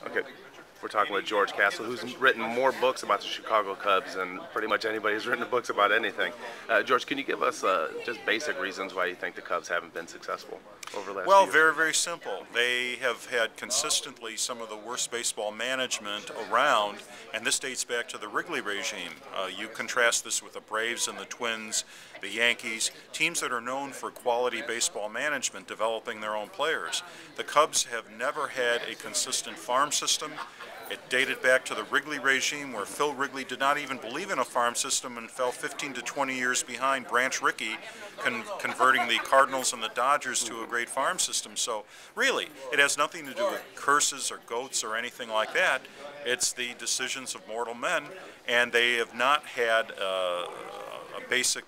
Okay, we're talking with George Castle, who's written more books about the Chicago Cubs than pretty much anybody who's written books about anything. George, can you give us just basic reasons why you think the Cubs haven't been successful over the last Well, few years? very, very simple. They have had consistently some of the worst baseball management around, and this dates back to the Wrigley regime. You contrast this with the Braves and the Twins, the Yankees, teams that are known for quality baseball management, developing their own players. The Cubs have never had a consistent farm system. It dated back to the Wrigley regime, where Phil Wrigley did not even believe in a farm system and fell 15 to 20 years behind Branch Rickey, converting the Cardinals and the Dodgers to a great farm system. So really, it has nothing to do with curses or goats or anything like that. It's the decisions of mortal men, and they have not had a basic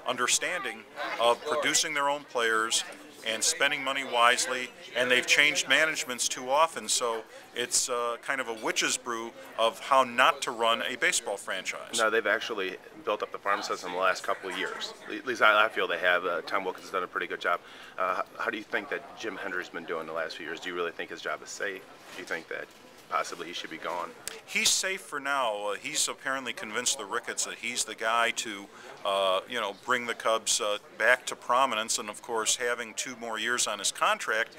understanding of producing their own players and spending money wisely, and they've changed managements too often, so it's kind of a witch's brew of how not to run a baseball franchise. No, they've actually built up the farm system in the last couple of years. At least I feel they have. Tom Wilkins has done a pretty good job. How do you think that Jim Hendry's been doing the last few years? Do you really think his job is safe? Do you think that possibly he should be gone? He's safe for now. He's apparently convinced the Ricketts that he's the guy to, bring the Cubs back to prominence. And of course, having 2 more years on his contract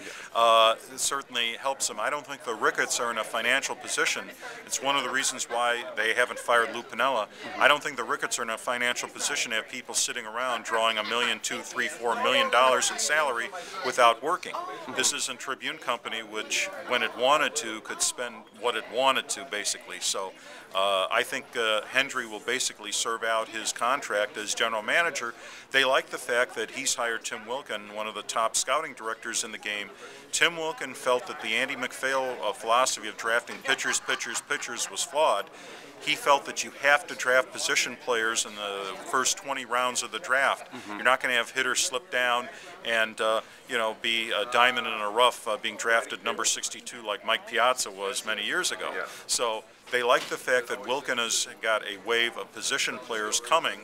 certainly helps him. I don't think the Ricketts are in a financial position. It's one of the reasons why they haven't fired Lou Piniella. I don't think the Ricketts are in a financial position to have people sitting around drawing $1 million, $2 million, $3 million, $4 million in salary without working. This isn't Tribune Company, which, when it wanted to, could spend what it wanted to, basically. So I think Hendry will basically serve out his contract as general manager. They like the fact that he's hired Tim Wilkin, one of the top scouting directors in the game. Tim Wilkin felt that the Andy MacPhail philosophy of drafting pitchers was flawed. He felt that you have to draft position players in the first 20 rounds of the draft. You're not going to have hitters slip down and be a diamond in a rough being drafted number 62 like Mike Piazza was many years ago. Yeah. So they like the fact that Wilkin has got a wave of position players coming,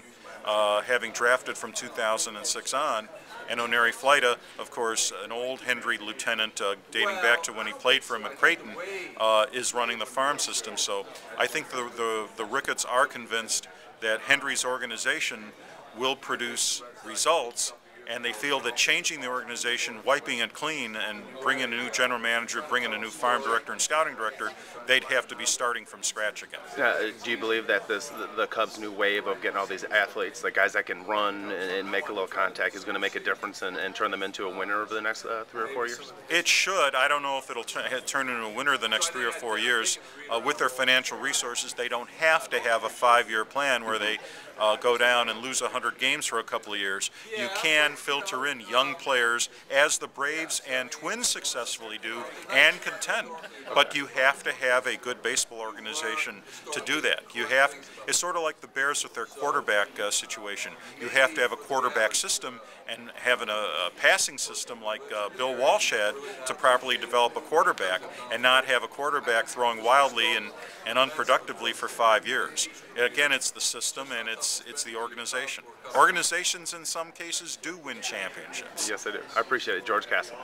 having drafted from 2006 on. And Oneri Fleita, of course, an old Hendry lieutenant dating back to when he played for him at Creighton, is running the farm system. So I think the Ricketts are convinced that Hendry's organization will produce results, and they feel that changing the organization, wiping it clean, and bringing in a new general manager, bringing in a new farm director and scouting director, they'd have to be starting from scratch again. Do you believe that the Cubs' new wave of getting all these athletes, the guys that can run and make a little contact, is going to make a difference and turn them into a winner over the next 3 or 4 years? It should. I don't know if it'll turn into a winner the next 3 or 4 years. With their financial resources, they don't have to have a 5-year plan where they go down and lose 100 games for a couple of years. You can filter in young players, as the Braves and Twins successfully do, and contend. But you have to have a good baseball organization to do that. It's sort of like the Bears with their quarterback situation. You have to have a quarterback system and have a passing system like Bill Walsh had to properly develop a quarterback, and not have a quarterback throwing wildly and unproductively for 5 years. Again, it's the system and it's the organization. Organizations in some cases do win championships. Yes, I do. I appreciate it. George Castle.